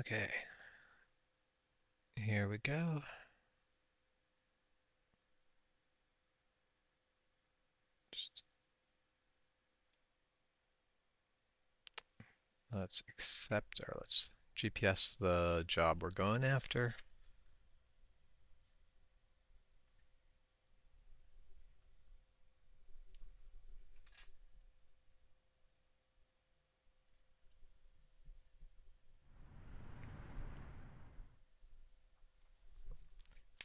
Okay, here we go. Just let's accept or let's GPS the job we're going after.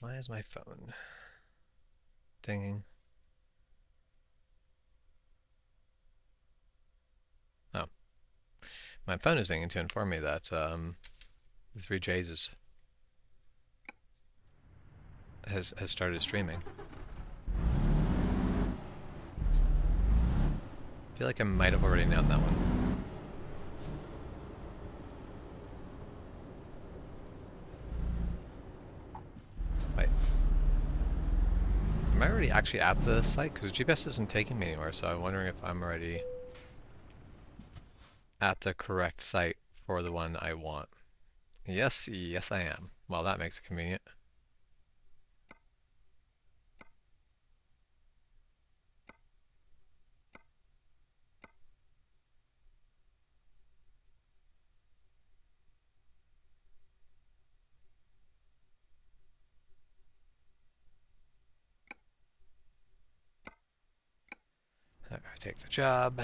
Why is my phone dinging? Oh, my phone is dinging to inform me that the 3Js has started streaming. I feel like I might have already known that one. Wait, am I already actually at the site? Because GPS isn't taking me anywhere, so I'm wondering if I'm already at the correct site for the one I want. Yes, yes I am. Well, that makes it convenient. I take the job.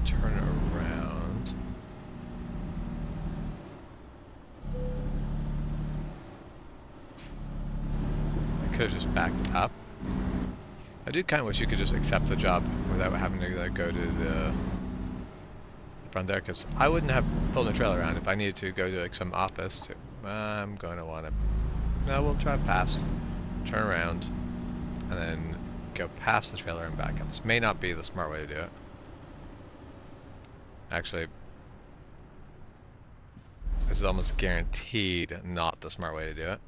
Turn around. I could have just backed up. I do kind of wish you could just accept the job without having to go to the front there, because I wouldn't have pulled my trailer around if I needed to go to like some office too. I'm going to want to. No, we'll try past, turn around, and then go past the trailer and back up. This may not be the smart way to do it. Actually, this is almost guaranteed not the smart way to do it.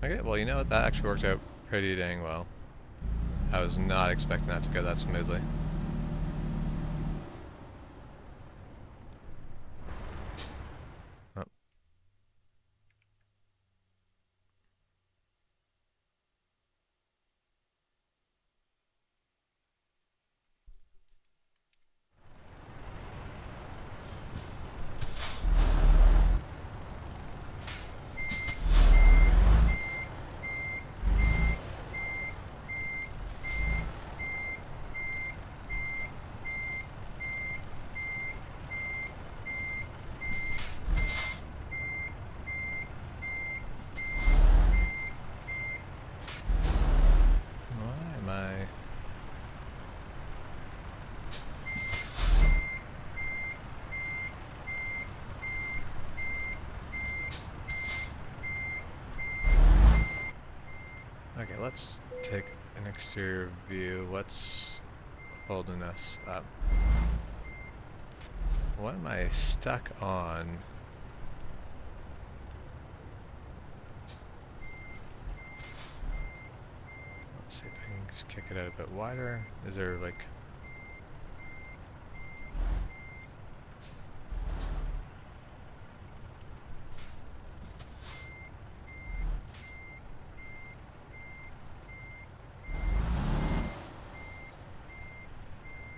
Okay, well, you know what? That actually worked out pretty dang well. I was not expecting that to go that smoothly. Oh. Why am I... Okay, let's take an exterior view. What's holding us up? What am I stuck on? Let's see if I can just kick it out a bit wider. Is there like...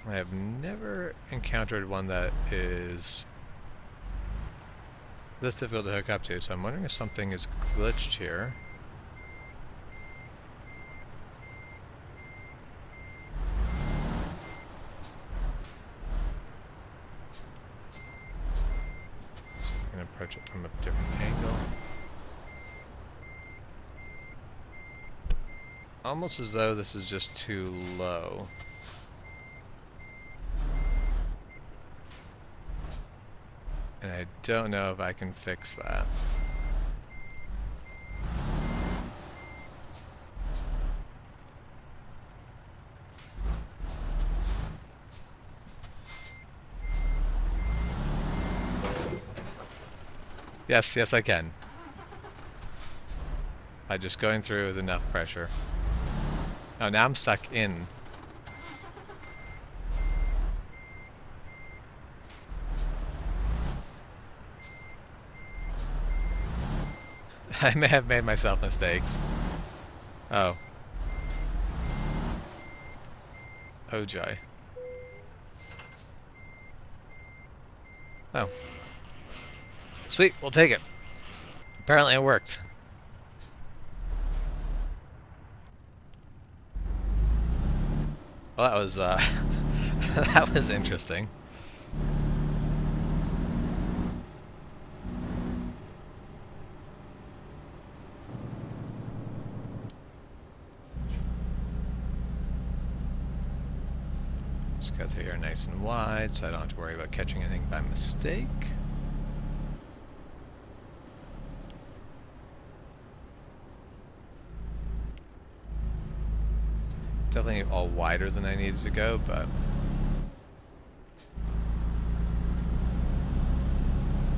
I have never encountered one that is this difficult to hook up to, so I'm wondering if something is glitched here. I'm going to approach it from a different angle. Almost as though this is just too low. And I don't know if I can fix that. Yes, yes I can. By just going through with enough pressure. Oh, now I'm stuck in. I may have made myself mistakes. Oh. Oh joy. Oh. Sweet, we'll take it. Apparently it worked. Well, that was that was interesting. Just go through here nice and wide so I don't have to worry about catching anything by mistake. Definitely all wider than I needed to go, but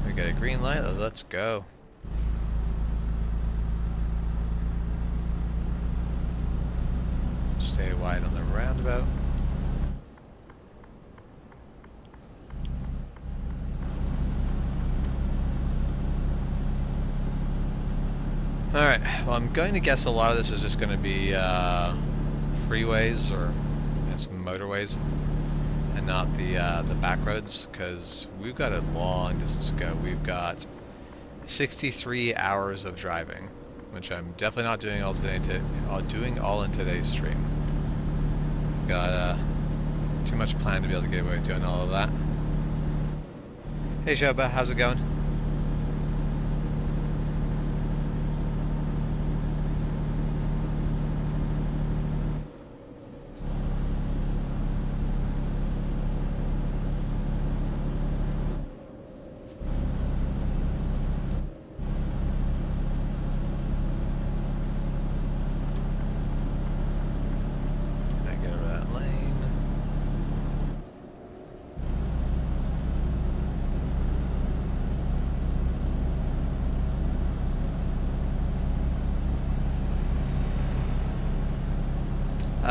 we got a green light, let's go. Stay wide on the roundabout. Alright, well I'm going to guess a lot of this is just going to be freeways or some motorways and not the back roads, because we've got a long distance to go. We've got 63 hours of driving, which I'm definitely not doing all today. Doing all in today's stream. Got too much plan to be able to get away with doing all of that. Hey Shoba, how's it going?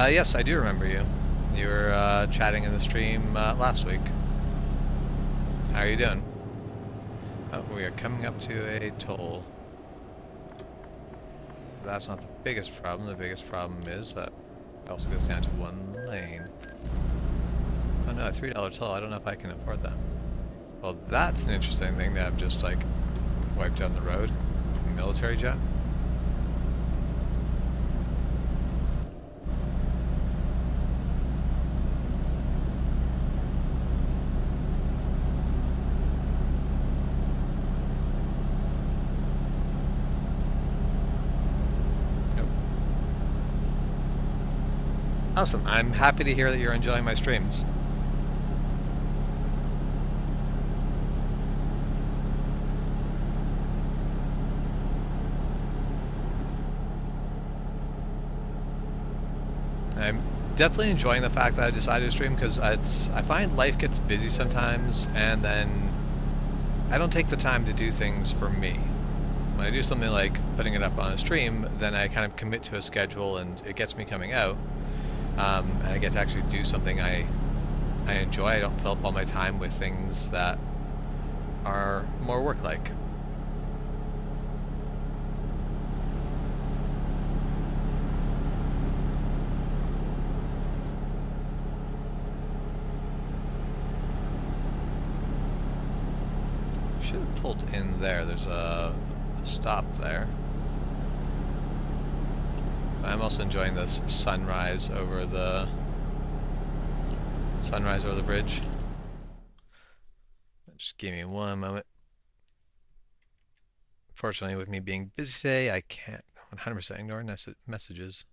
Yes, I do remember you. You were chatting in the stream last week. How are you doing? Oh, we are coming up to a toll. That's not the biggest problem. The biggest problem is that it also goes down to one lane. Oh no, a $3 toll. I don't know if I can afford that. Well, that's an interesting thing that I've just like wiped down the road. Military jet. Awesome. I'm happy to hear that you're enjoying my streams. I'm definitely enjoying the fact that I decided to stream, because I find life gets busy sometimes, and then I don't take the time to do things for me. When I do something like putting it up on a stream, then I kind of commit to a schedule and it gets me coming out. And I get to actually do something I enjoy. I don't fill up all my time with things that are more work-like. Should have pulled in there. There's a stop there. I'm also enjoying this sunrise over the bridge. Just give me one moment. Fortunately, with me being busy today, I can't 100% ignore messages.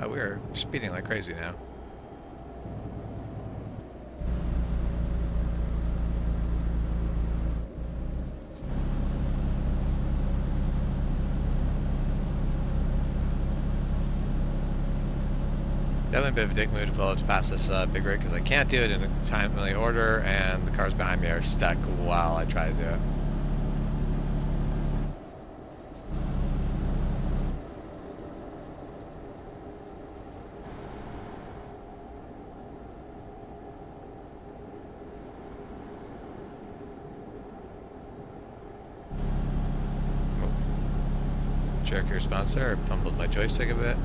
We are speeding like crazy now. Definitely a bit of a dick move to pull us past this big rig because I can't do it in a timely order, and the cars behind me are stuck while I try to do it. Jerk your response there, I fumbled my joystick a bit.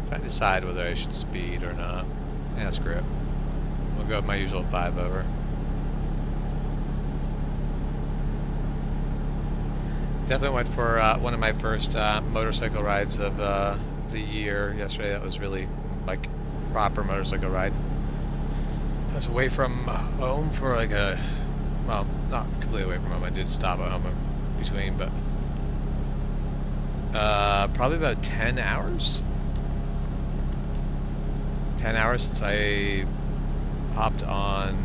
Trying to decide whether I should speed or not. Yeah, screw it. We'll go with my usual 5 over. Definitely went for one of my first motorcycle rides of the year yesterday. That was really like proper motorcycle ride. I was away from home for like well, not completely away from home. I did stop at home in between, but probably about 10 hours. 10 hours since I hopped on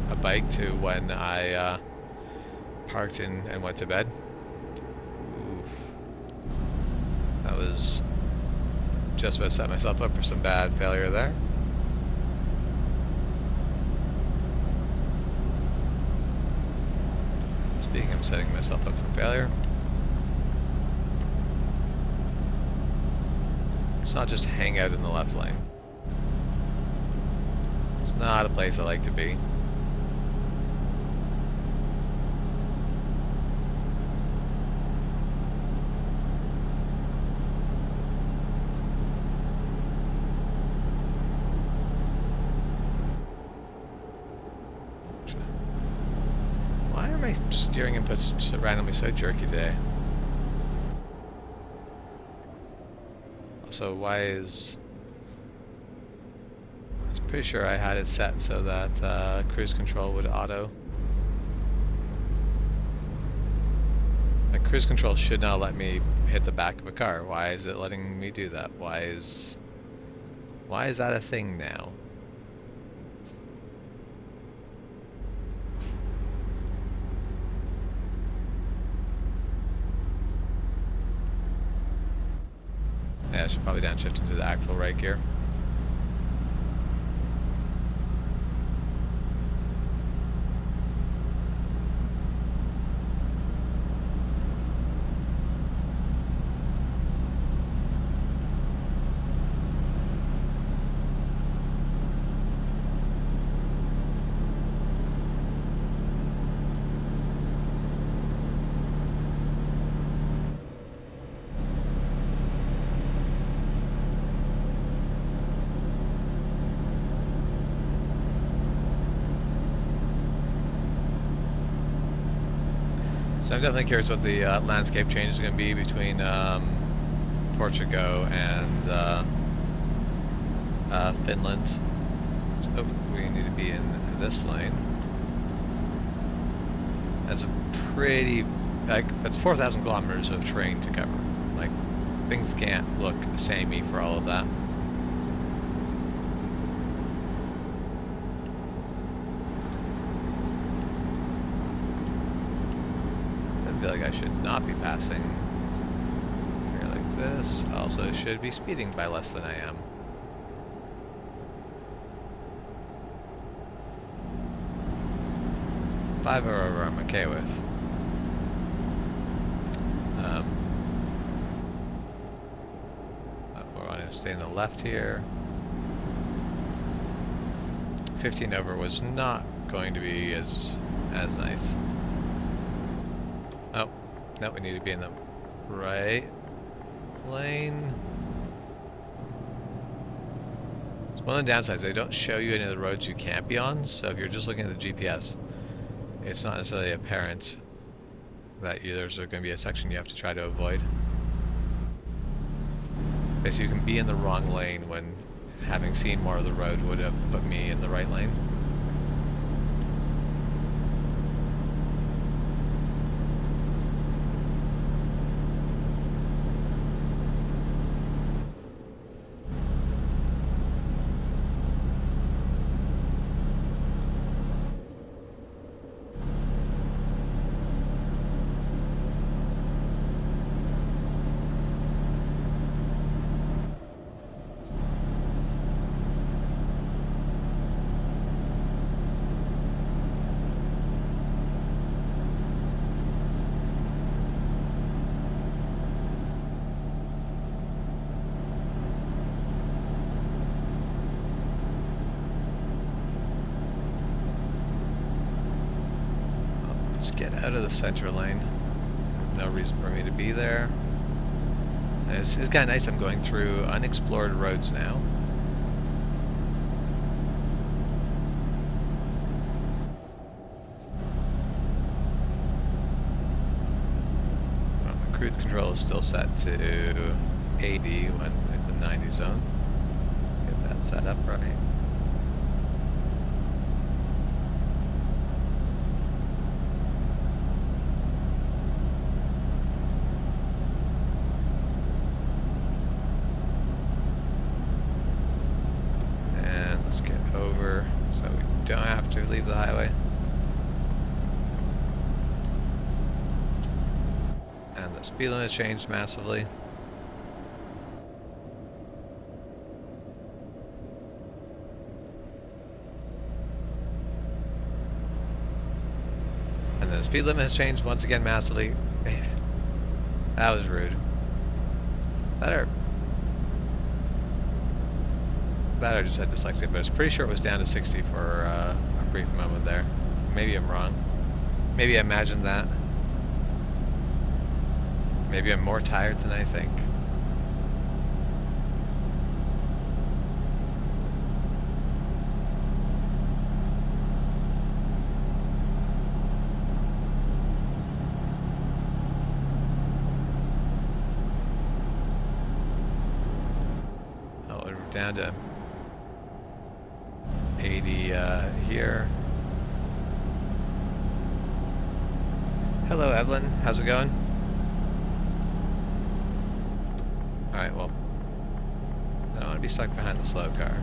a bike to when I parked and went to bed. Oof. That was just about to set myself up for some bad failure there. Speaking of setting myself up for failure, let's not just hang out in the left lane. It's not a place I like to be. Why are my steering inputs randomly so jerky today? Also, why is... Pretty sure I had it set so that cruise control would auto. Like, cruise control should not let me hit the back of a car. Why is it letting me do that? Why is that a thing now? Yeah, I should probably downshift into the actual right gear. So I'm definitely curious what the landscape change is going to be between Portugal and Finland. So, oh, we need to be in this lane. That's a pretty, like, that's 4,000 kilometers of terrain to cover. Like, things can't look samey for all of that. I feel like I should not be passing here like this. Also should be speeding by less than I am. Five or over I'm okay with. We're going to stay in the left here. 15 over was not going to be as nice. Oh, no, we need to be in the right lane. So one of the downsides, they don't show you any of the roads you can't be on, so if you're just looking at the GPS, it's not necessarily apparent that there's going to be a section you have to try to avoid. Basically, you can be in the wrong lane when having seen more of the road would have put me in the right lane. Let's get out of the center lane. There's no reason for me to be there. And it's kind of nice I'm going through unexplored roads now. Well, my cruise control is still set to 80 when it's a 90 zone. Get that set up right. So we don't have to leave the highway. And the speed limit has changed massively. And then the speed limit has changed once again massively. That was rude. That I just had dyslexia, but it's pretty sure it was down to 60 for a brief moment there. Maybe I'm wrong. Maybe I imagined that. Maybe I'm more tired than I think. Oh, we're down to 80 here. Hello, Evelyn. How's it going? Alright, well, I don't want to be stuck behind the slow car.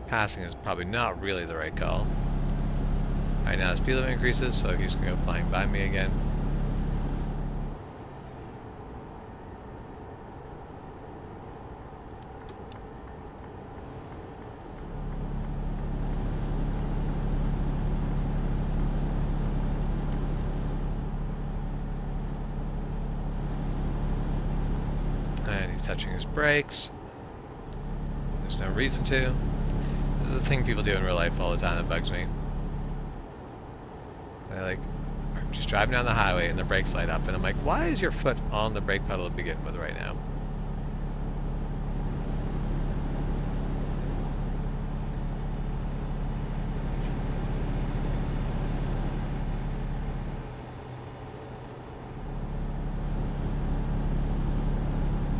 Passing is probably not really the right call. Alright, now the speed limit increases, so he's going to go flying by me again. And he's touching his brakes. There's no reason to. This is a thing people do in real life all the time that bugs me. They are just driving down the highway and the brakes light up, and I'm like, why is your foot on the brake pedal to begin with right now?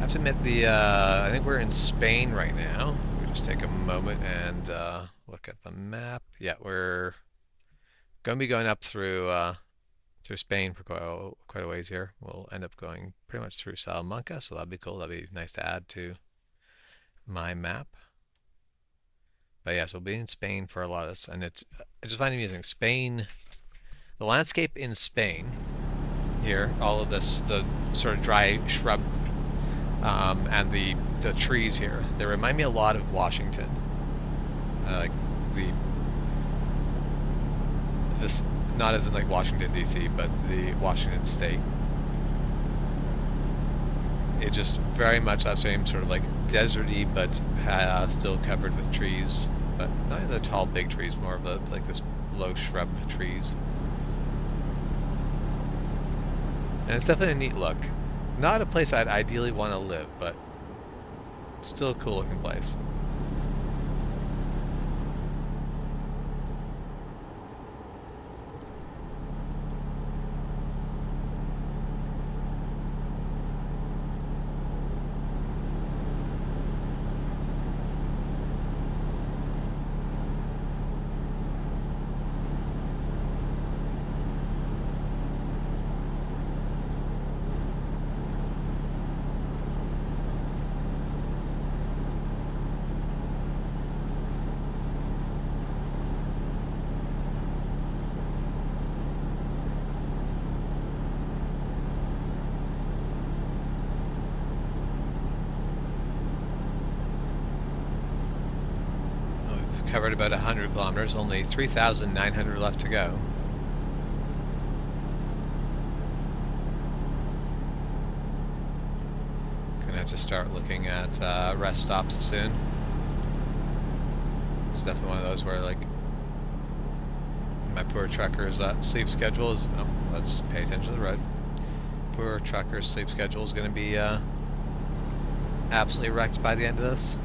have to admit I think we're in Spain right now. We just take a moment and look at the map. Yeah, we're going to be going up through Spain for quite a ways here. We'll end up going pretty much through Salamanca, so that'd be cool. That'd be nice to add to my map. But yeah, so we'll be in Spain for a lot of this, and I just find it amusing. Spain, the landscape in Spain here, all of this, the sort of dry shrub and the trees here, they remind me a lot of Washington. Like this, not as in like Washington D.C., but the Washington State. It just very much that same sort of like deserty, but still covered with trees, but not the tall big trees, more of like this low shrub trees. And it's definitely a neat look. Not a place I'd ideally want to live, but still a cool looking place. Covered about 100 kilometers, only 3,900 left to go. Gonna have to start looking at rest stops soon. It's definitely one of those where like my poor trucker's sleep schedule is, oh, let's pay attention to the road. Poor trucker's sleep schedule is gonna be absolutely wrecked by the end of this.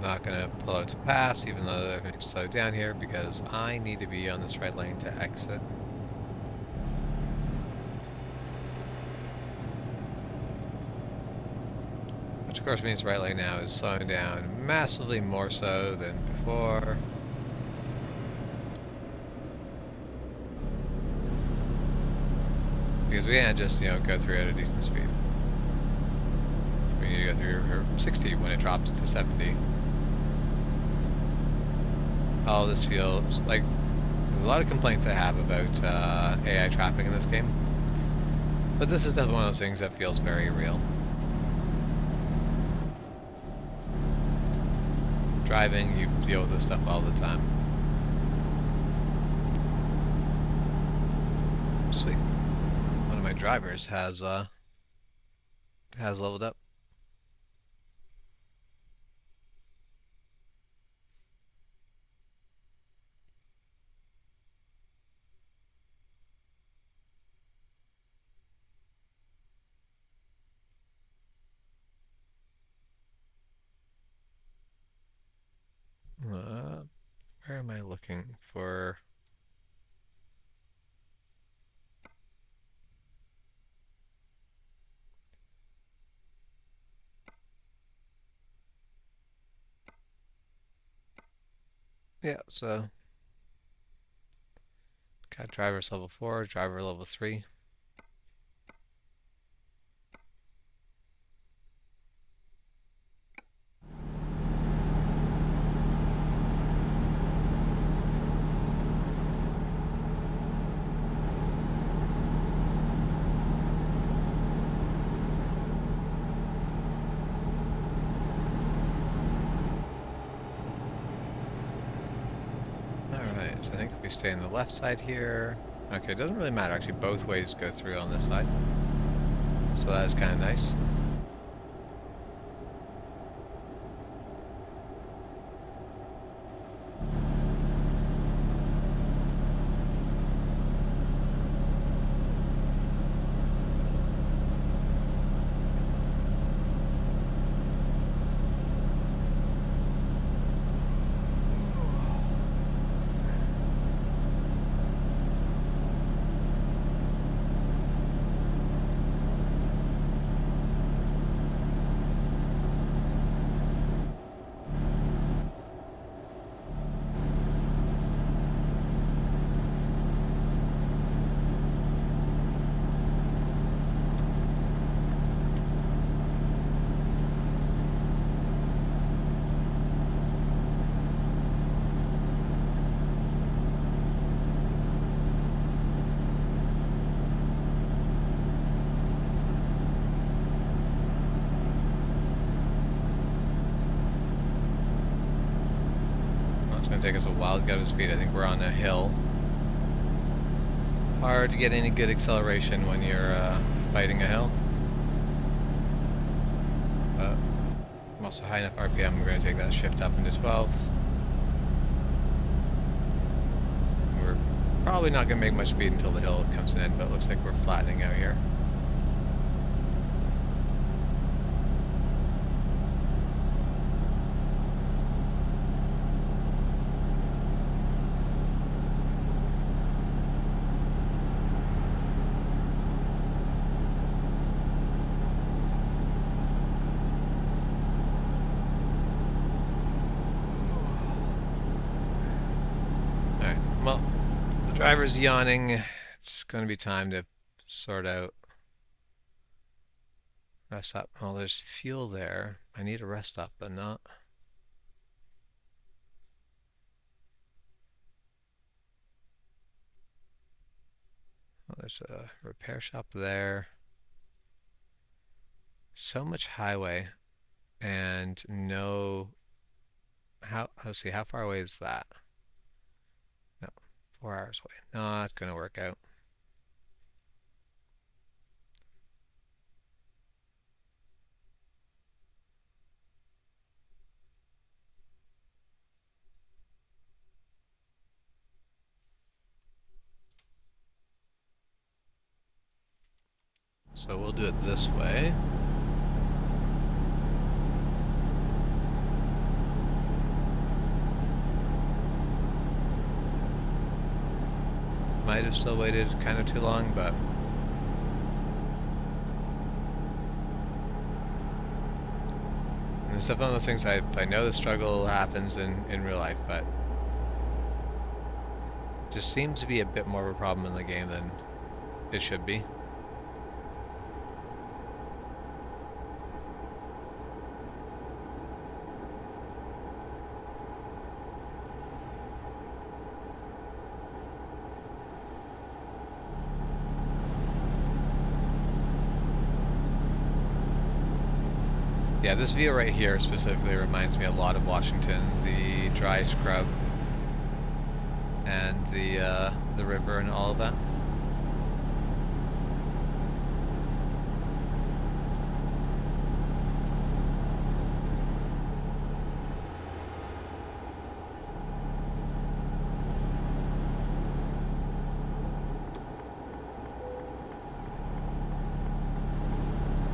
Not gonna pull out to pass, even though I'm gonna slow down here because I need to be on this right lane to exit. Which of course means right lane now is slowing down massively more so than before. Because we can't just, go through at a decent speed. We need to go through 60 when it drops to 70. All this feels like there's a lot of complaints I have about AI traffic in this game, but this is definitely one of those things that feels very real. Driving, you deal with this stuff all the time. Sweet. One of my drivers has leveled up. Where am I looking for? Yeah, so got driver's level 4, driver level 3. So I think if we stay on the left side here, okay, it doesn't really matter actually, both ways go through on this side. So that is kind of nice. take us a while to get up to speed. I think we're on a hill. Hard to get any good acceleration when you're fighting a hill. But I'm also high enough RPM, we're going to take that shift up into 12th. We're probably not going to make much speed until the hill comes in, but it looks like we're flattening out here. Driver's yawning. It's going to be time to sort out. Rest up. Oh, there's fuel there. I need a rest up, but not. Oh, there's a repair shop there. So much highway and no. Let's see, how far away is that? No, 4 hours away. Not going to work out. So we'll do it this way. Might have still waited kind of too long, but and it's definitely one of those things I know the struggle happens in real life, but just seems to be a bit more of a problem in the game than it should be. Yeah, this view right here specifically reminds me a lot of Washington, the dry scrub and the river and all of that.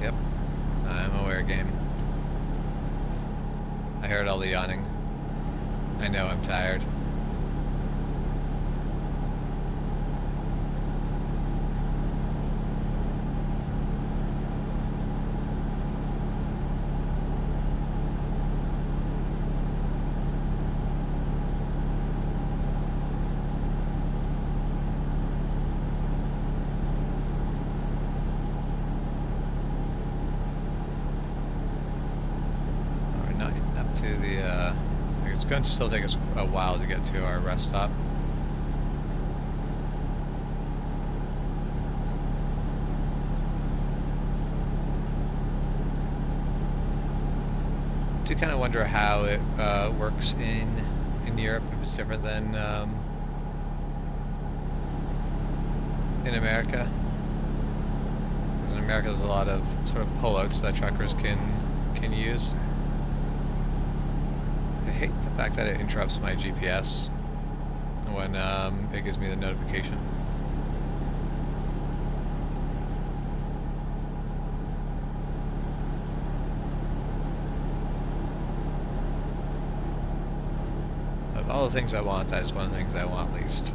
Yep, I'm aware, game. I heard all the yawning. I know I'm tired. It's going to still take us a while to get to our rest stop. I do kind of wonder how it works in Europe, if it's different than in America. Because in America there's a lot of sort of pullouts that truckers can use. I hate the fact that it interrupts my GPS when it gives me the notification. Of all the things I want, that is one of the things I want least.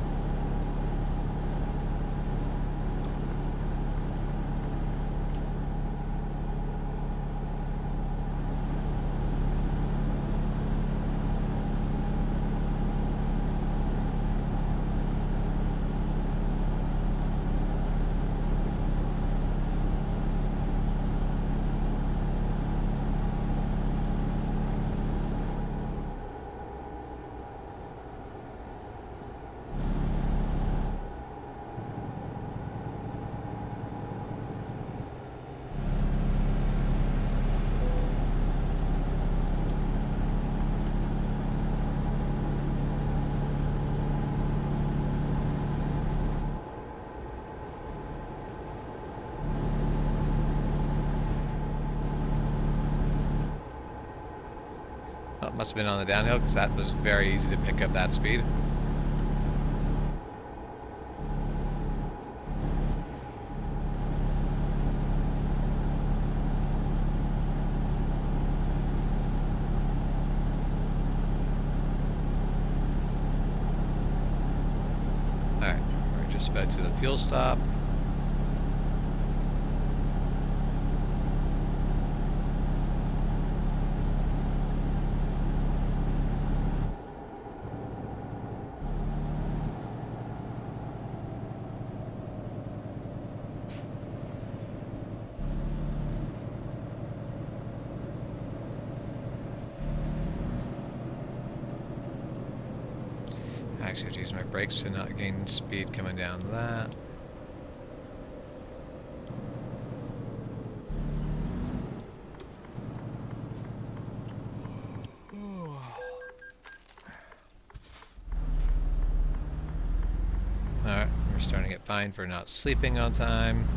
Must have been on the downhill because that was very easy to pick up that speed. Alright, we're just about to the fuel stop. I actually have to use my brakes to not gain speed coming down that. Alright, we're starting to get fined for not sleeping on time.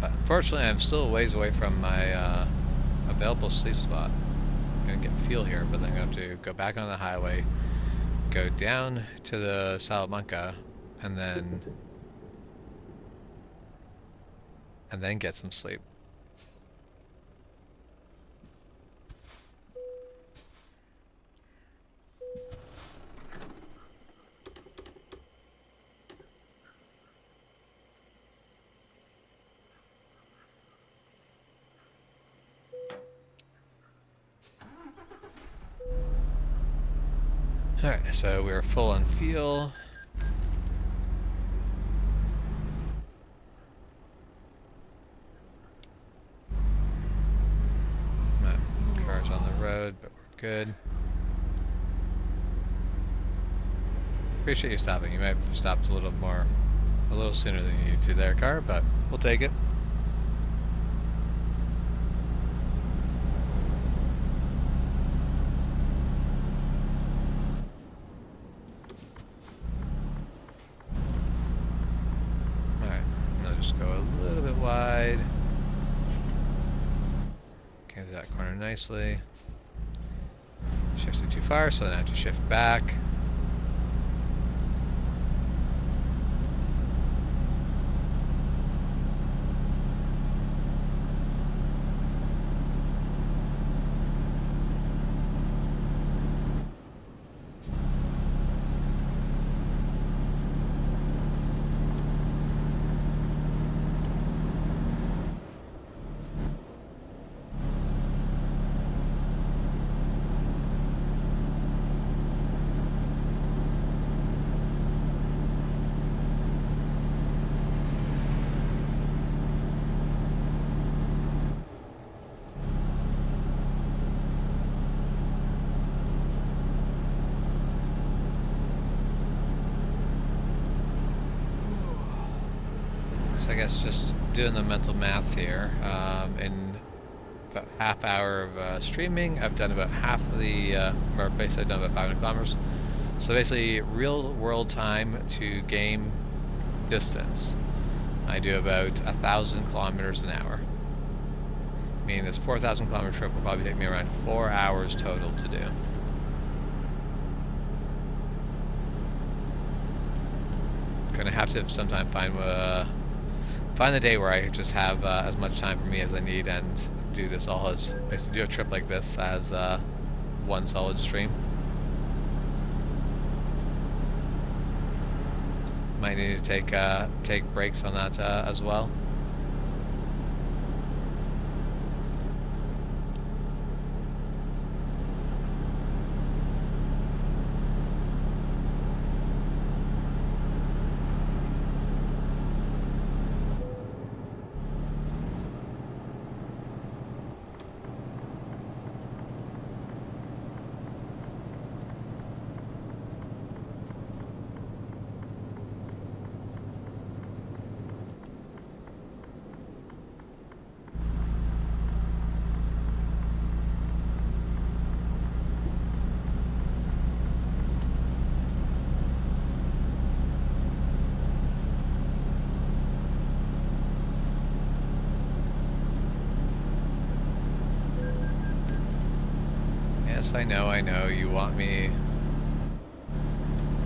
But unfortunately, I'm still a ways away from my available sleep spot. I'm gonna get fuel here, but then I'm gonna have to go back on the highway, go down to the Salamanca, and then get some sleep. Alright, so we're full on fuel. My car's on the road, but we're good. Appreciate you stopping. You might have stopped a little sooner than you need to there, car, but we'll take it. Just go a little bit wide. Came to that corner nicely. Shifted too far, so then I have to shift back. So I guess just doing the mental math here, in about half hour of streaming, I've done about half of the, or basically I've done about 500 kilometers. So basically real world time to game distance, I do about 1,000 kilometers an hour. Meaning this 4,000 kilometer trip will probably take me around 4 hours total to do. Gonna have to sometime find the day where I just have as much time for me as I need and do this all as basically do a trip like this as one solid stream. Might need to take breaks on that as well. Yes, I know, you want me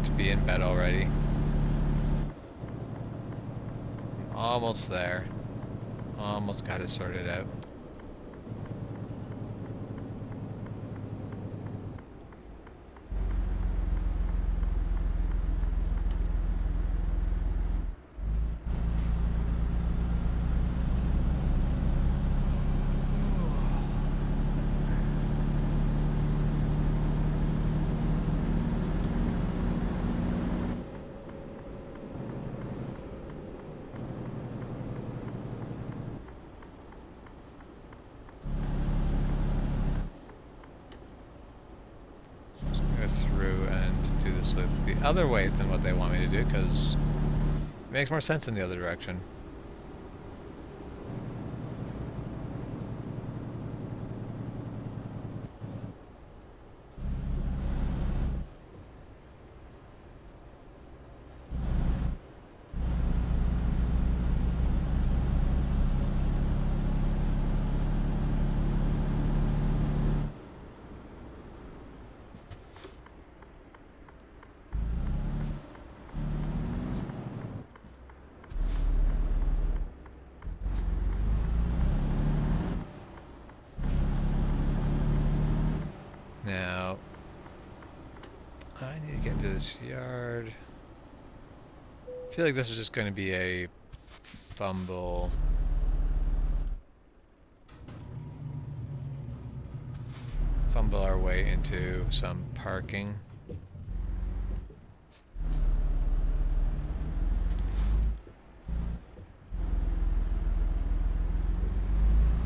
to be in bed already. I'm almost there. Almost got it sorted out. Through and do this loop the other way than what they want me to do, because it makes more sense in the other direction. Now, I need to get into this yard. I feel like this is just going to be a fumble. Fumble our way into some parking.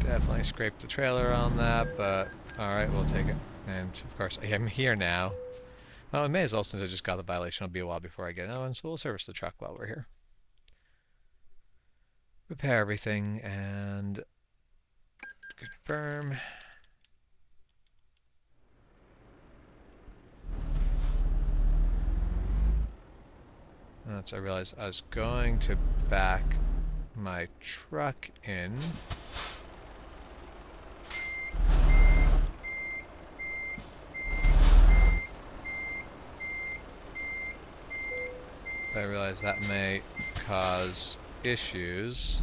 Definitely scraped the trailer on that, but alright, we'll take it. And of course, I'm here now. Well, I may as well, since I just got the violation. It'll be a while before I get it. Oh, and so we'll service the truck while we're here. Repair everything and confirm. That's, I realized I was going to back my truck in. I realize that may cause issues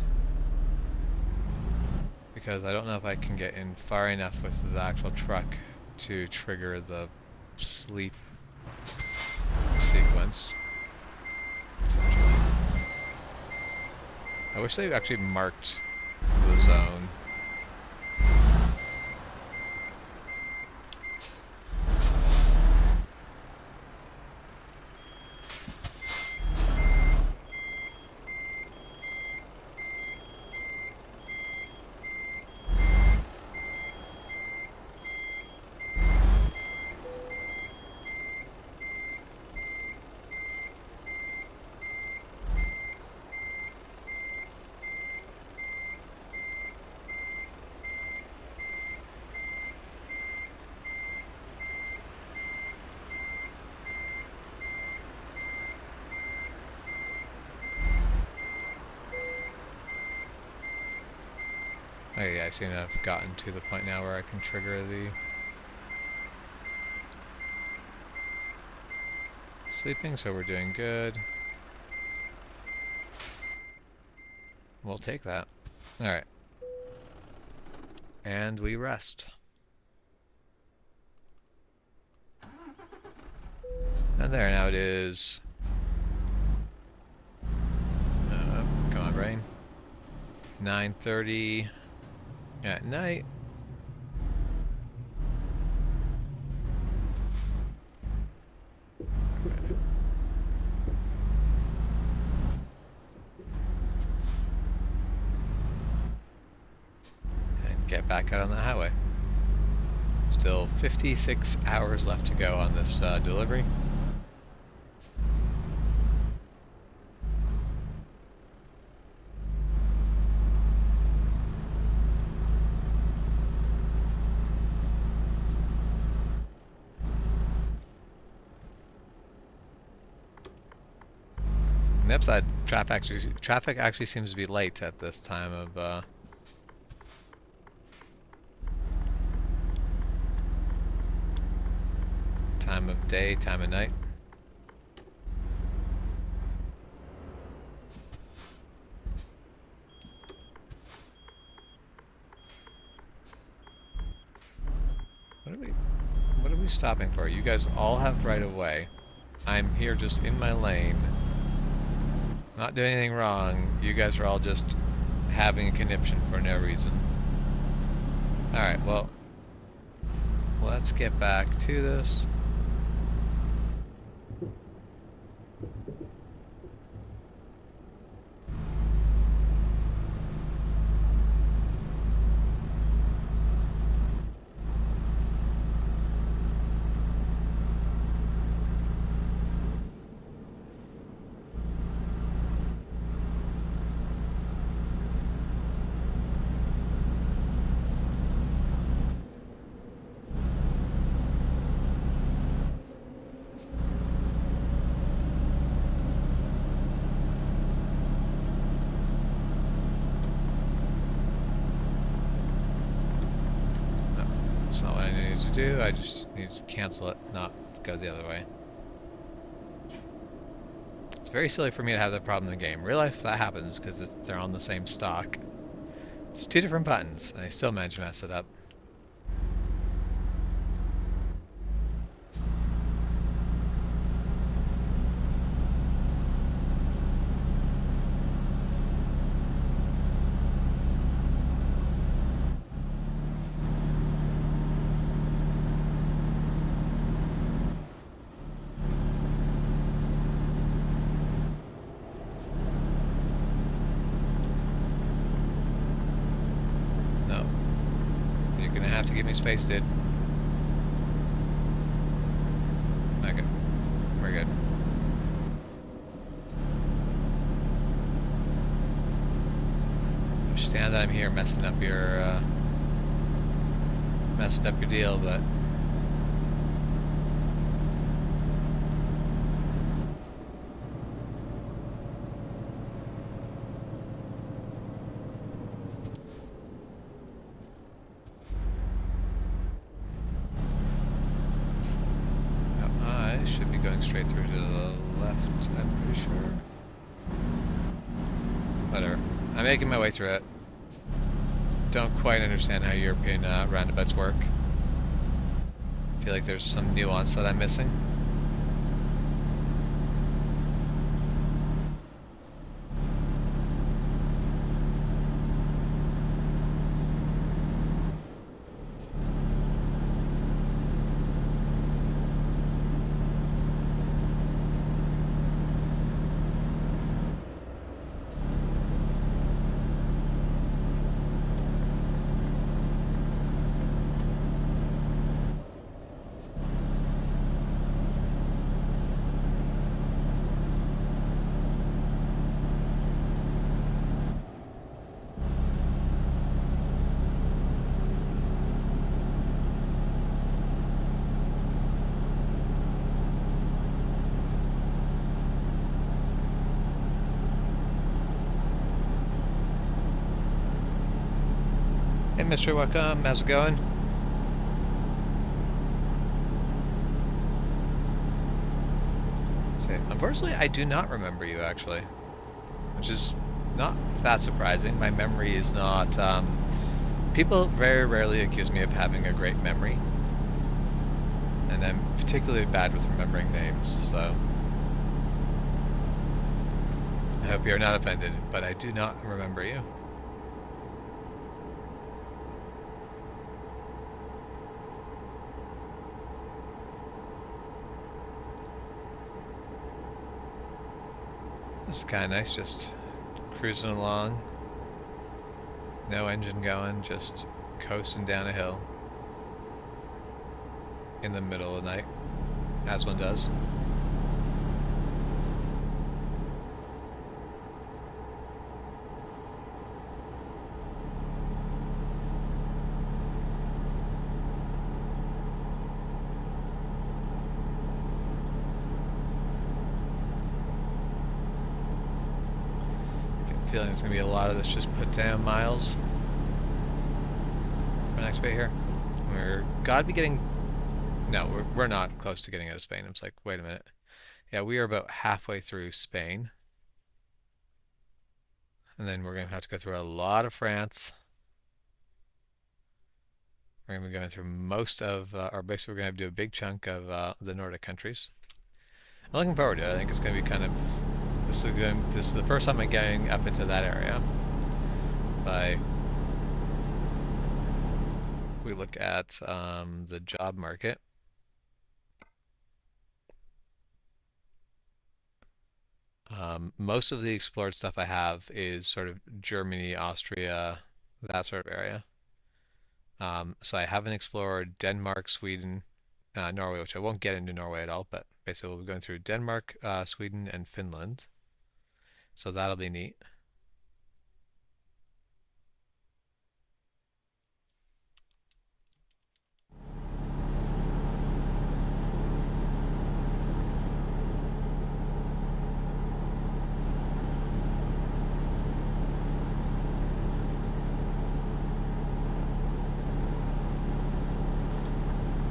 because I don't know if I can get in far enough with the actual truck to trigger the sleep sequence. Essentially. I wish they actually marked the zone. Oh yeah, I seem to have gotten to the point now where I can trigger the sleeping, so we're doing good. We'll take that. Alright. And we rest. And there, now it is... come on, brain. 9:30 at night. And get back out on the highway. Still 56 hours left to go on this delivery. On the upside, traffic actually seems to be late at this time of Time of day, time of night. What are we stopping for? You guys all have right of way. I'm here just in my lane. Not doing anything wrong. You guys are all just having a conniption for no reason. Alright, well, let's get back to this. That's not what I need to do. I just need to cancel it, not go the other way. It's very silly for me to have that problem in the game. Real life, that happens because they're on the same stock. It's two different buttons, and I still manage to mess it up. Have to give me space, dude. Okay, we're good. Understand that I'm here messing up your deal, but should be going straight through to the left, I'm pretty sure. Whatever. I'm making my way through it. Don't quite understand how European roundabouts work. I feel like there's some nuance that I'm missing. Hey, Mr. Welcome. How's it going? So, unfortunately, I do not remember you, actually. Which is not that surprising. My memory is not... people very rarely accuse me of having a great memory. And I'm particularly bad with remembering names, so... I hope you're not offended, but I do not remember you. This is kind of nice, just cruising along. No engine going, just coasting down a hill. In the middle of the night, as one does. Feeling there's gonna be a lot of this just put down miles for next bit here. We're gotta be getting No, we're not close to getting out of Spain. I was like, wait a minute. Yeah, we are about halfway through Spain. And then we're going to have to go through a lot of France. We're going to be going through most of, or basically we're going to do a big chunk of the Nordic countries. I'm looking forward to it. I think it's going to be kind of, this is the first time I'm getting up into that area. We look at the job market. Most of the explored stuff I have is sort of Germany, Austria, that sort of area. So I haven't explored Denmark, Sweden, Norway, which I won't get into Norway at all, but basically we'll be going through Denmark, Sweden, and Finland. So that'll be neat.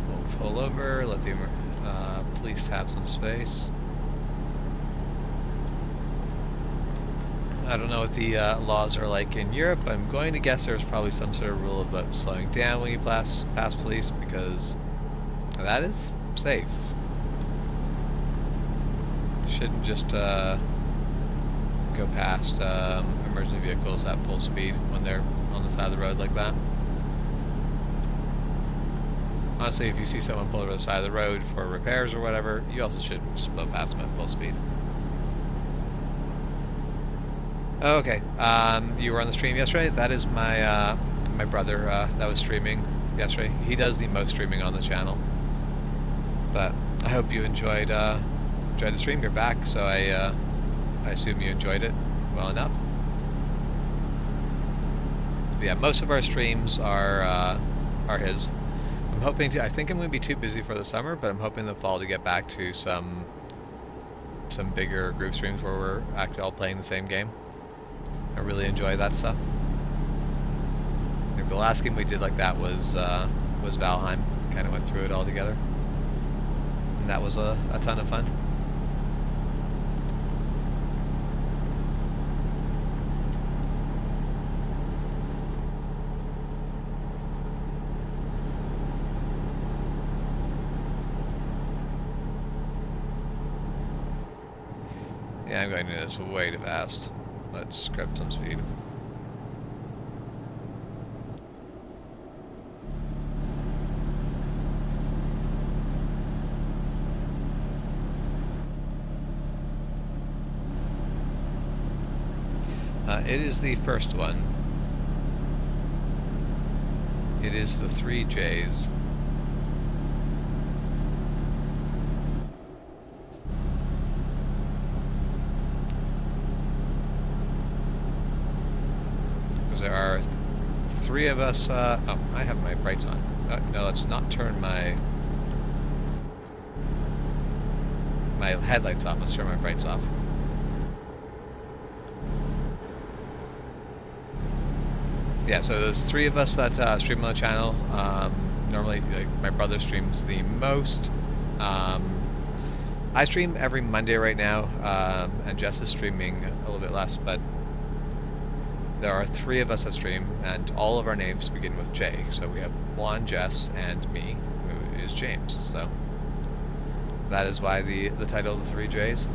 We'll pull over, let the police have some space. I don't know what the laws are like in Europe. I'm going to guess there's probably some sort of rule about slowing down when you pass police, because that is safe. Shouldn't just go past emergency vehicles at full speed when they're on the side of the road like that. Honestly, if you see someone pull over the side of the road for repairs or whatever, you also shouldn't just blow past them at full speed. Okay, you were on the stream yesterday. That is my my brother that was streaming yesterday. He does the most streaming on the channel. But I hope you enjoyed the stream. You're back, so I assume you enjoyed it well enough. But yeah, most of our streams are his. I'm hoping to. I think I'm going to be too busy for the summer, but I'm hoping in the fall to get back to some bigger group streams where we're actually all playing the same game. I really enjoy that stuff. I think the last game we did like that was Valheim. Kind of went through it all together, and that was a ton of fun. Yeah, I'm going to do this way too fast. Let's grab some speed. It is the first one. It is the 3 J's. There are 3 of us. Oh, I have my brights on. No, let's not turn my headlights off. Let's turn my brights off. Yeah, so there's 3 of us that stream on the channel. Normally, my brother streams the most. I stream every Monday right now, and Jess is streaming a little bit less, but there are 3 of us that stream, and all of our names begin with J. So we have Juan, Jess, and me, who is James. So that is why the title of the 3 J's.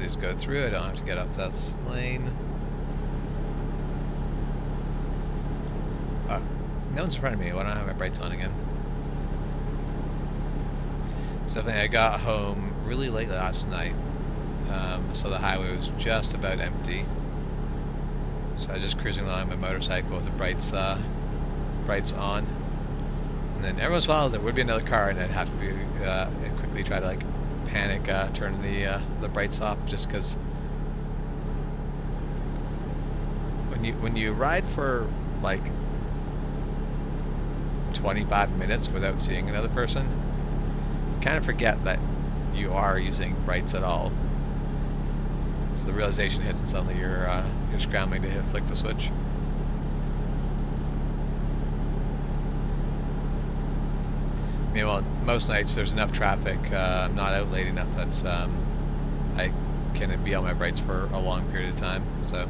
just go through. I don't have to get off that lane. No one's in front of me. Why don't I have my brights on again? So I got home really late last night, so the highway was just about empty. So I was just cruising along my motorcycle with the brights on. And then every once in a while there would be another car, and I'd have to be quickly try to like panic, turn the brights off, just because when you ride for like 25 minutes without seeing another person, you kind of forget that you are using brights at all. So the realization hits, and suddenly you're scrambling to flick the switch. Meanwhile, most nights there's enough traffic. I'm not out late enough that I can be on my brights for a long period of time. So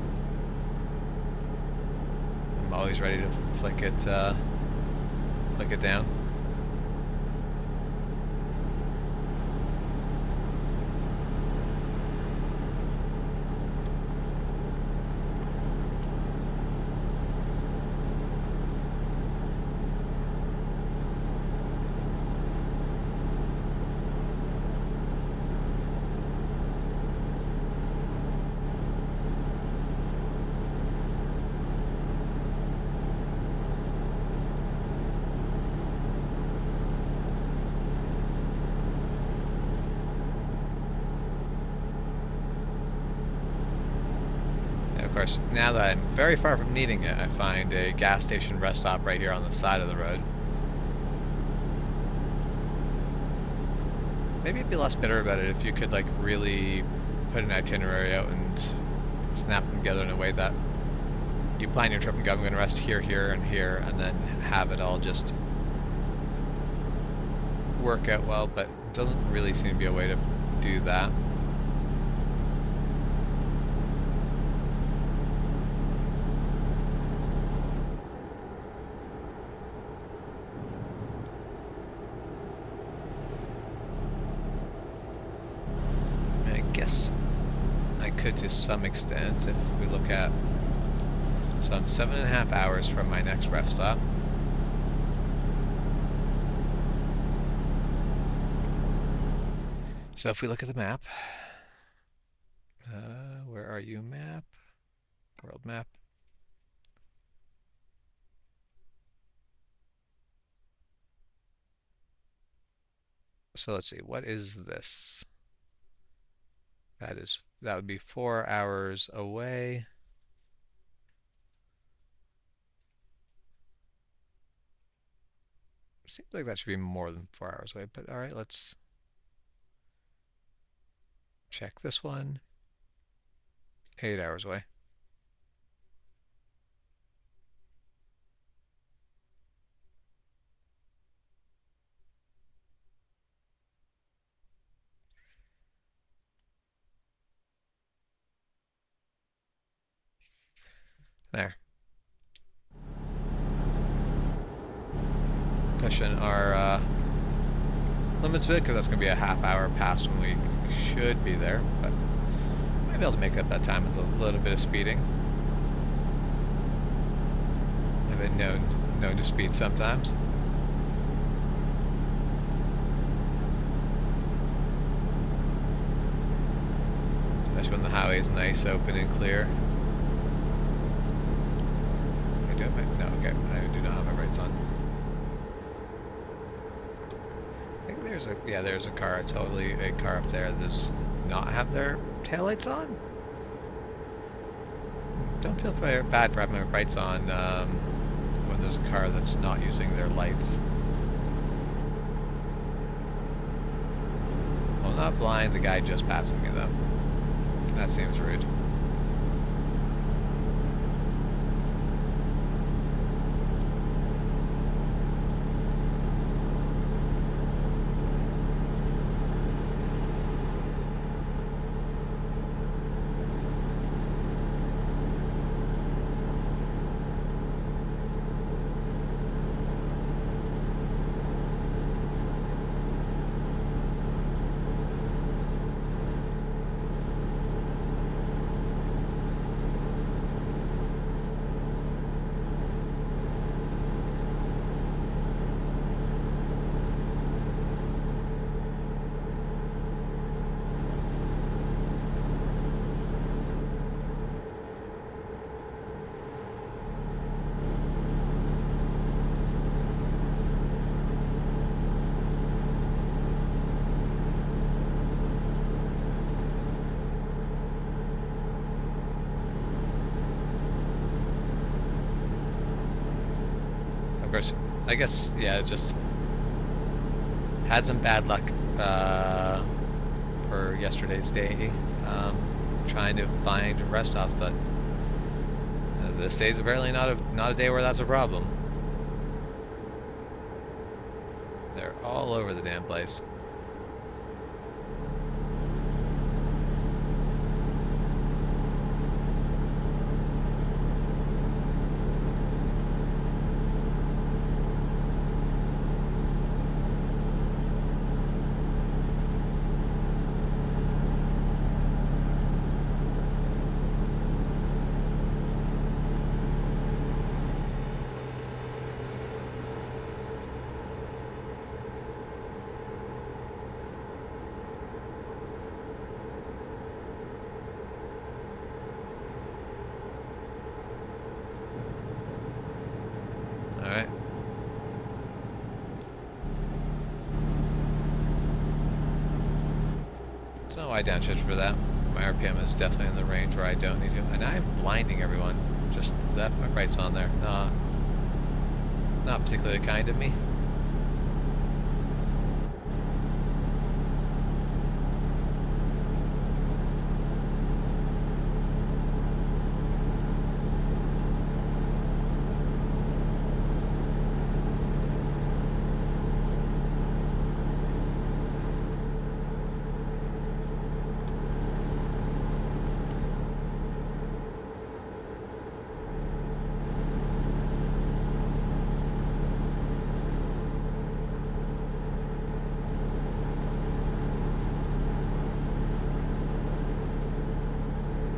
I'm always ready to flick it down. Of course, now that I'm very far from needing it, I find a gas station rest stop right here on the side of the road. Maybe it'd be less bitter about it if you could like really put an itinerary out and snap them together in a way that you plan your trip and go, I'm going to rest here, here, and here, and then have it all just work out well, but it doesn't really seem to be a way to do that. To some extent, if we look at, so I'm 7.5 hours from my next rest stop. So if we look at the map, where are you, map? World map. So let's see, what is this? That would be 4 hours away. Seems like that should be more than 4 hours away, but all right, let's check this one. 8 hours away. There. Pushing our limits a bit, because that's going to be a half hour past when we should be there, but might be able to make up that time with a little bit of speeding. I've been known to speed sometimes. Especially when the highway is nice, open, and clear. Am I doing my... No, okay, I do not have my brights on. I think there's a car, totally a car up there that does not have their taillights on. Don't feel very bad for having my brights on when there's a car that's not using their lights. Well, not blind, the guy just passing me though. That seems rude. I guess, yeah, just had some bad luck for yesterday's day. Trying to find rest stops, but this day's apparently not a day where that's a problem. They're all over the damn place. All right. Don't know why I downshifted for that. My RPM is definitely in the range where I don't need to. And I'm blinding everyone. Just that my bright's on there. Not particularly kind of me.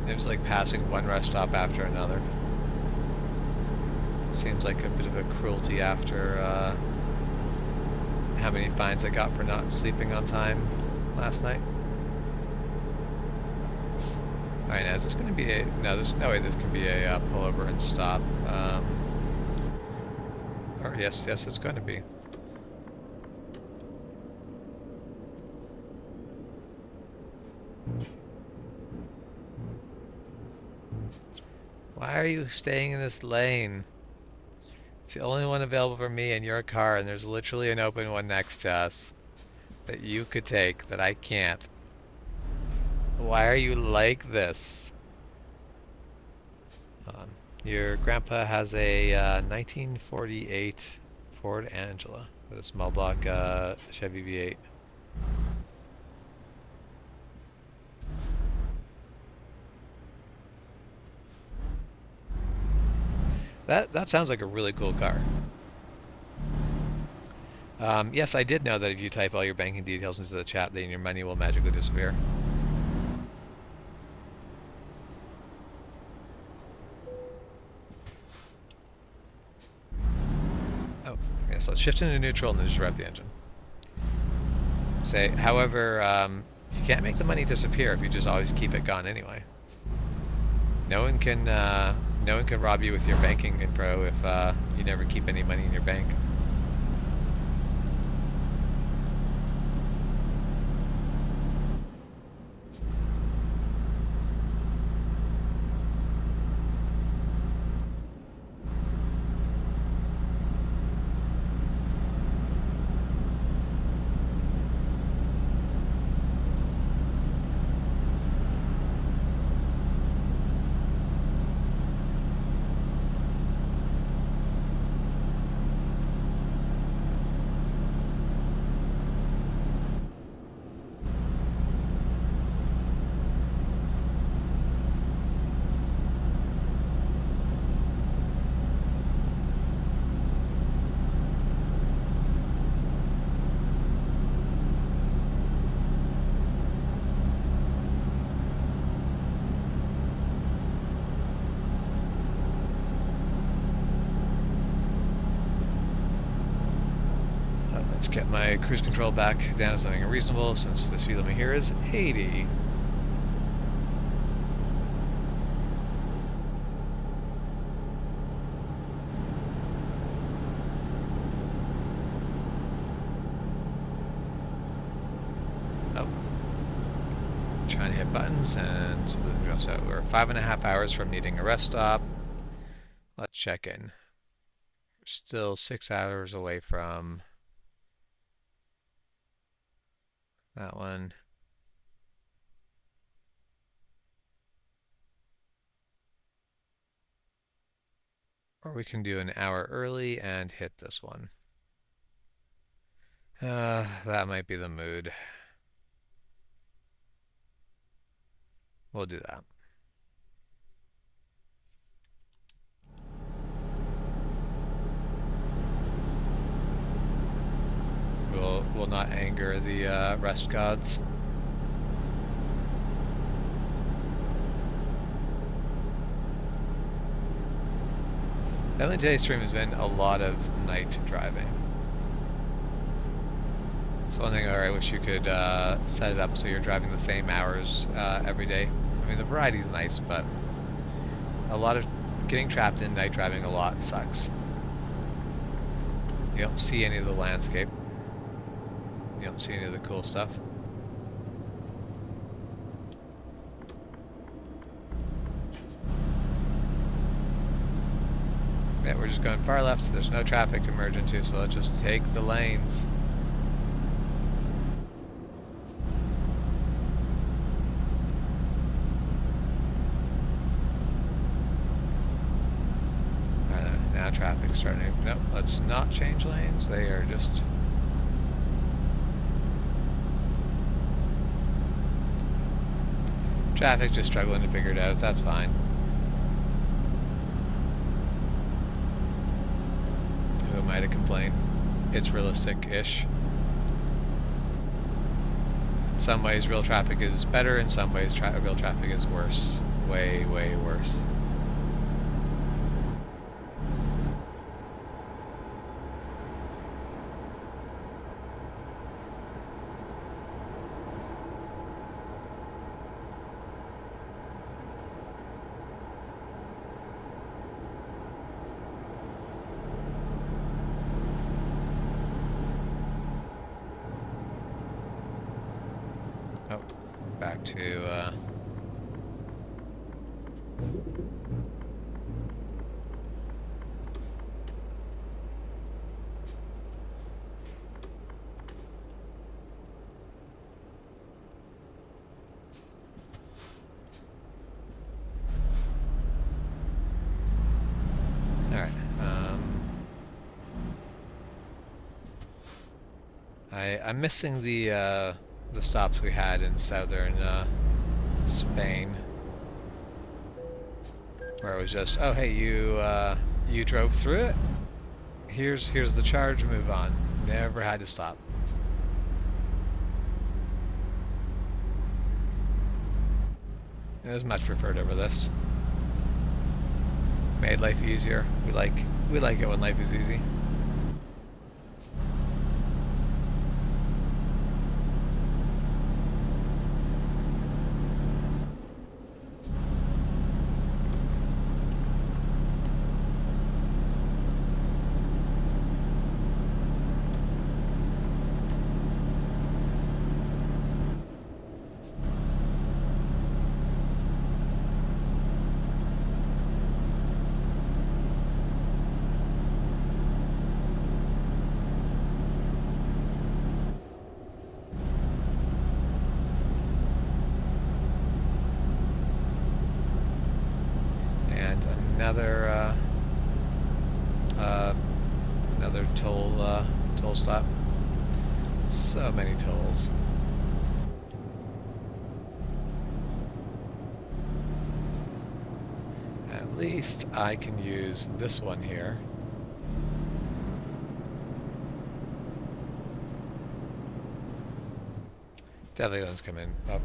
It was like passing one rest stop after another. Seems like a bit of a cruelty after how many fines I got for not sleeping on time last night. Alright, now is this going to be a... No, there's no way this can be a pullover and stop. Or yes, it's going to be. Why are you staying in this lane? It's the only one available for me in your car, and there's literally an open one next to us that you could take that I can't. Why are you like this? Your grandpa has a 1948 Ford Angela with a small block Chevy V8. That sounds like a really cool car. Yes, I did know that if you type all your banking details into the chat, then your money will magically disappear. Oh, yes, let's shift into neutral and then just rev the engine. However, you can't make the money disappear if you just always keep it gone anyway. No one can rob you with your banking info if you never keep any money in your bank. Let's get my cruise control back down to something reasonable since the speed limit here is 80. Oh. Trying to hit buttons and so we're 5.5 hours from needing a rest stop. Let's check in. still 6 hours away from that one. Or we can do an hour early and hit this one. That might be the mood. We'll do that. We'll not anger the rest gods. Definitely today's stream has been a lot of night driving. It's one thing I wish you could set it up so you're driving the same hours every day. I mean, the variety is nice, but a lot of getting trapped in night driving a lot sucks. You don't see any of the landscape. You don't see any of the cool stuff. Yeah, we're just going far left. There's no traffic to merge into, so let's just take the lanes. Now traffic's starting. Nope, let's not change lanes. They are just... Traffic's just struggling to figure it out. That's fine. Who am I to complain? It's realistic-ish. In some ways, real traffic is better. In some ways, real traffic is worse. Way, way worse. Back to all right. I'm missing the stops we had in southern Spain, where it was just, oh hey, you drove through it. Here's the charge. Move on. Never had to stop. It was much preferred over this. Made life easier. We like it when life is easy. Another toll stop. So many tolls. At least I can use this one here. Definitely doesn't come in. Oh.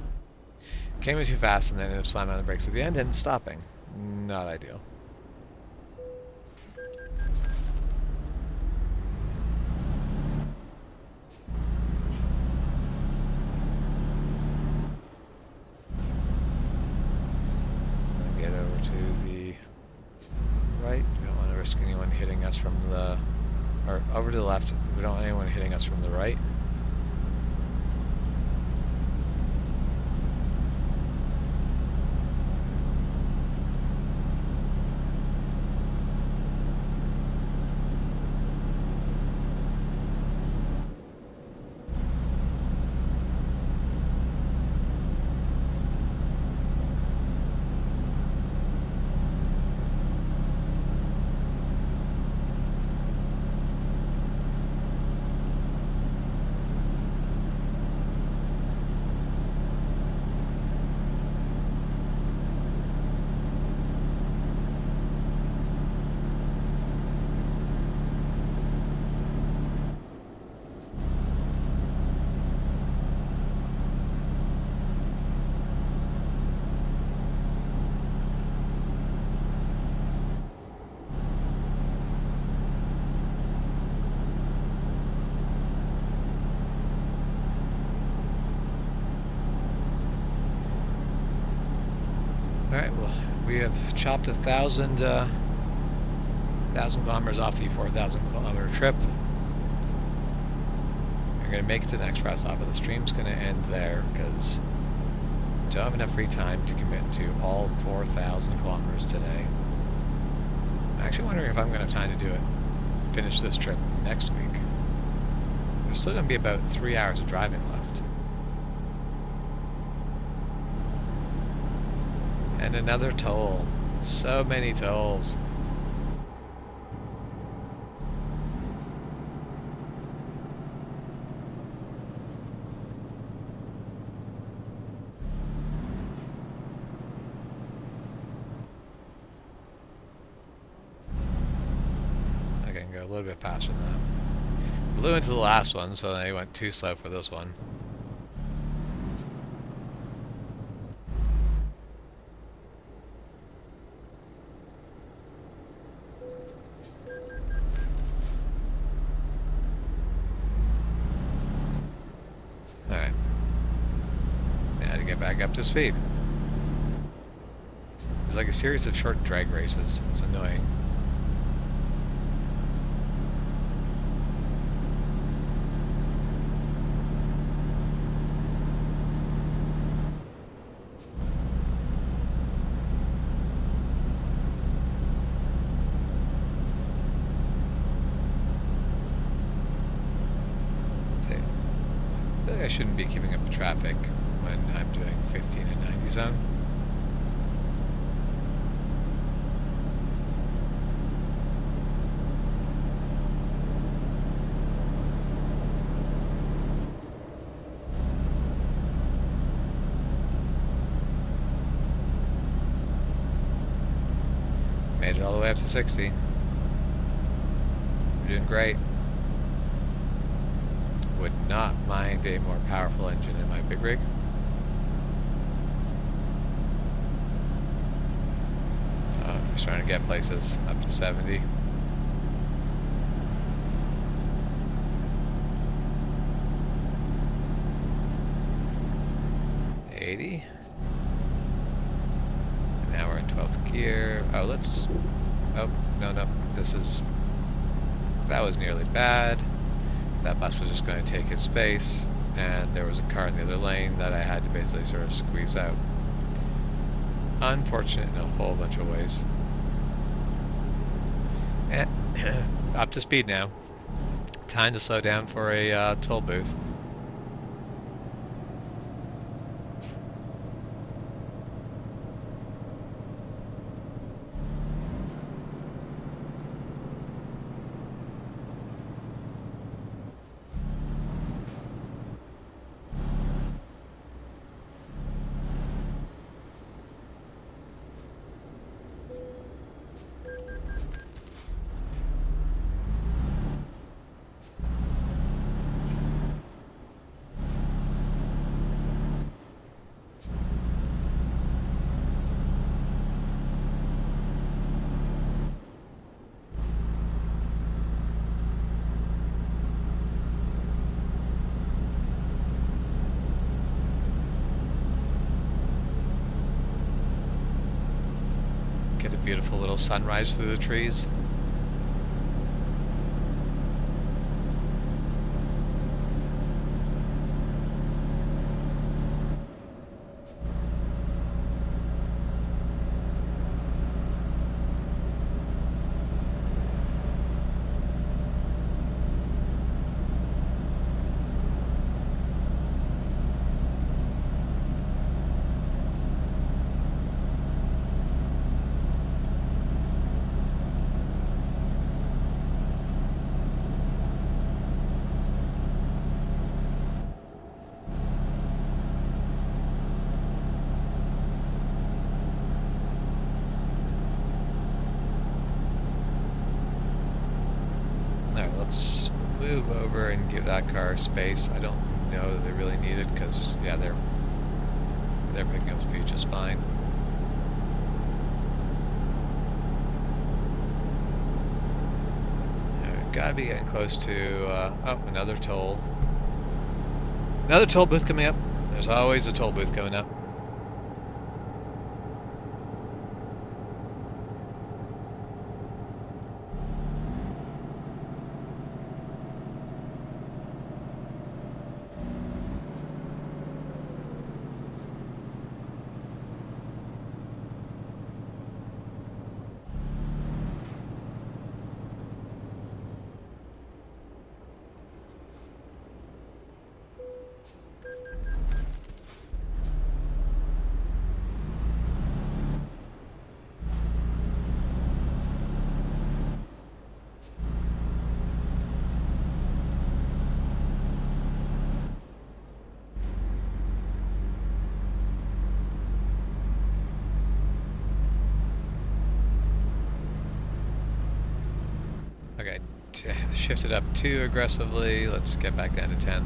Came in too fast and then ended up slamming on the brakes at the end and stopping. Not ideal. Get over to the right. We don't want to risk anyone hitting us from the... Or over to the left. We don't want anyone hitting us from the right. Alright, well, we have chopped 1,000 kilometers off the 4,000 kilometer trip. We're going to make it to the next rest stop, but the stream's going to end there because I don't have enough free time to commit to all 4,000 kilometers today. I'm actually wondering if I'm going to have time to do it, finish this trip next week. There's still going to be about 3 hours of driving left. And another toll. So many tolls. I can go a little bit faster than that. Blew into the last one, so I went too slow for this one. Alright. Now to get back up to speed. It's like a series of short drag races. It's annoying. I shouldn't be keeping up with traffic when I'm doing 15 and 90 zone. Made it all the way up to 60. We're doing great. Would not mind a more powerful engine in my big rig. Just trying to get places up to 70. Now we're in 12th gear. Oh, let's... Oh, no. That was nearly bad. That bus was just going to take his space, and there was a car in the other lane that I had to basically sort of squeeze out. Unfortunate in a whole bunch of ways. And up to speed now. Time to slow down for a toll booth. Get a beautiful little sunrise through the trees. Let's move over and give that car space. I don't know that they really need it because, yeah, they're picking up speed just fine. We've got to be getting close to, oh, another toll. Another toll booth coming up. There's always a toll booth coming up. Okay, shifted up too aggressively. Let's get back down to 10th.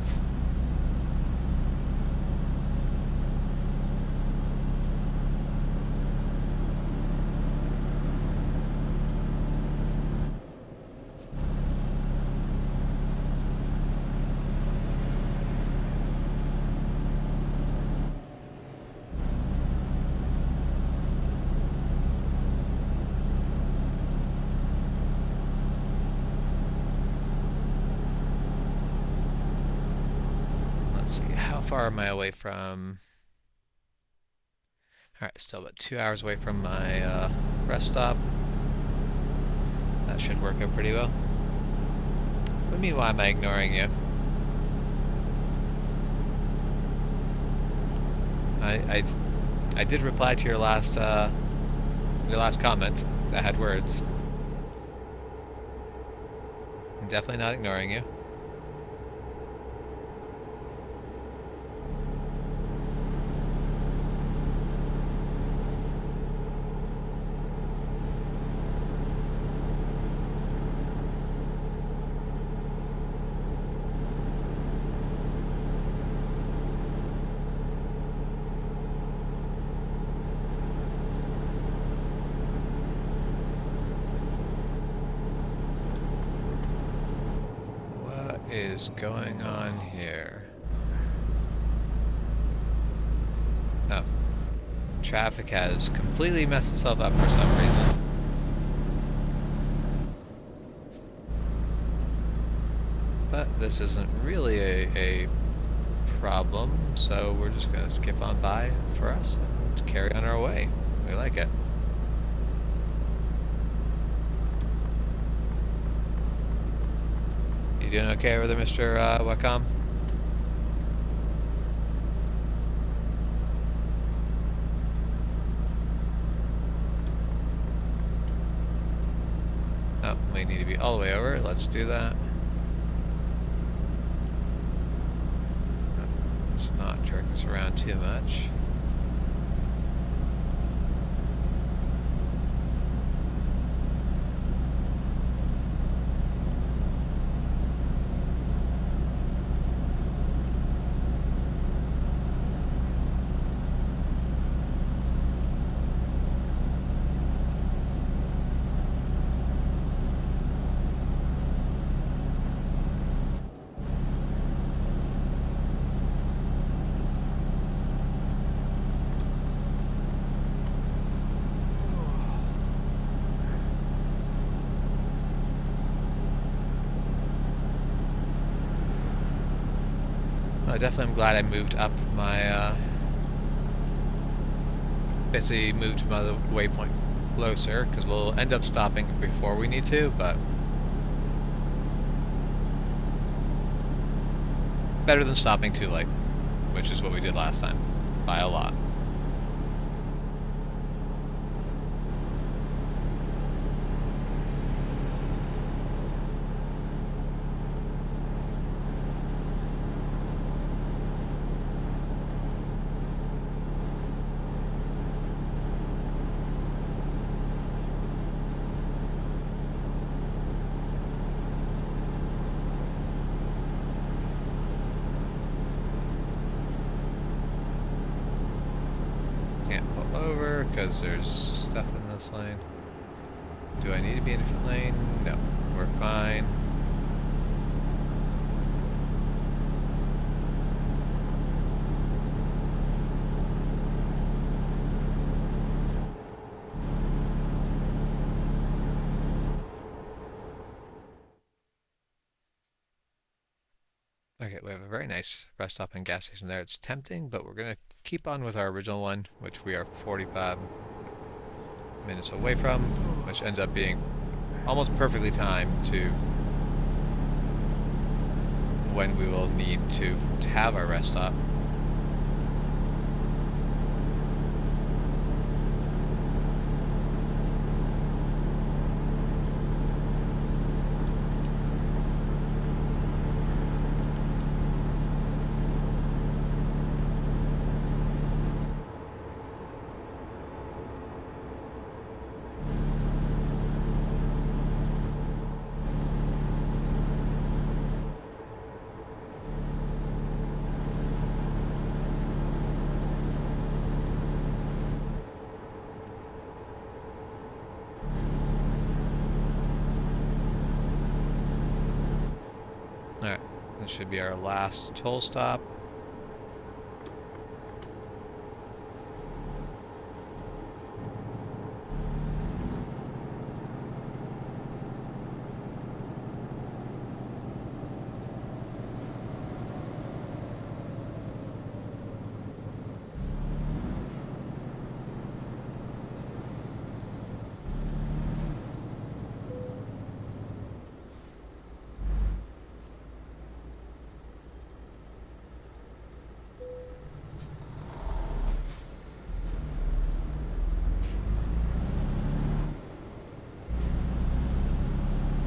How far am I away from... Alright, still about 2 hours away from my rest stop. That should work out pretty well. But meanwhile, am I ignoring you? I did reply to your last comment that had words. I'm definitely not ignoring you. Is going on here? Oh. Traffic has completely messed itself up for some reason. But this isn't really a problem, so we're just gonna skip on by for us and carry on our way. We like it. You doing okay over there, Mr. Wacom? Oh, we need to be all the way over. Let's do that. Let's not jerk us around too much. I definitely am glad I moved up my, basically moved my waypoint closer, because we'll end up stopping before we need to, but better than stopping too late, which is what we did last time, by a lot. Because there's stuff in this lane. Do I need to be in a different lane? No, we're fine. Okay, we have a very nice rest stop and gas station there. It's tempting, but we're going to keep on with our original one, which we are 45 minutes away from, which ends up being almost perfectly timed to when we will need to have our rest stop. should be our last toll stop.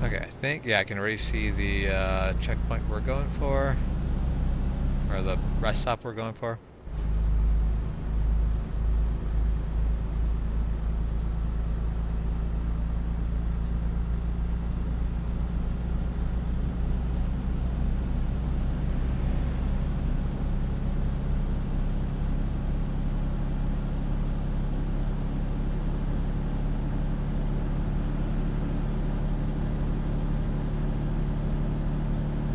Okay, I think, yeah, I can already see the checkpoint we're going for, or the rest stop we're going for.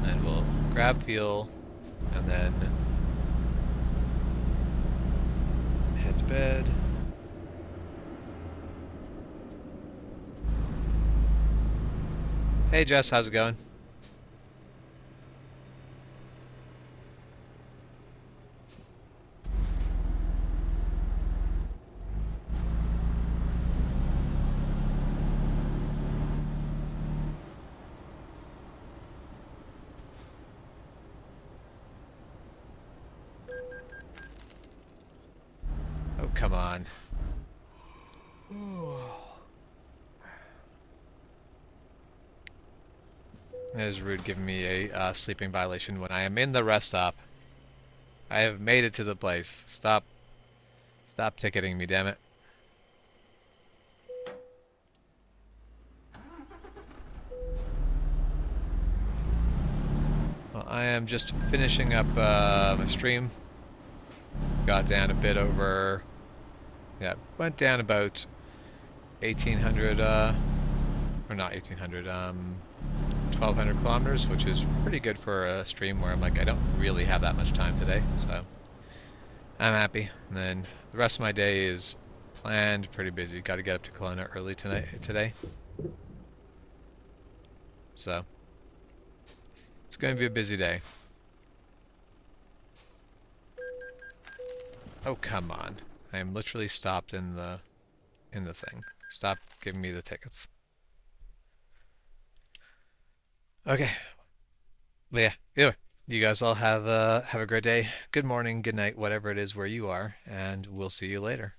And we'll grab fuel, and then head to bed. Hey Jess, how's it going? Oh, come on. It is rude giving me a sleeping violation when I am in the rest stop. I have made it to the place. Stop ticketing me, damn it. Well, I am just finishing up my stream. Got down a bit over, yeah, went down about 1800, or not 1800, 1200 kilometers, which is pretty good for a stream where I'm like, I don't really have that much time today, so I'm happy. And then the rest of my day is planned, pretty busy. Got to get up to Kelowna early today. So it's going to be a busy day. Oh, come on. I am literally stopped in the thing. Stop giving me the tickets. Okay. But yeah, either. You guys all have a great day. Good morning, good night, whatever it is where you are, and we'll see you later.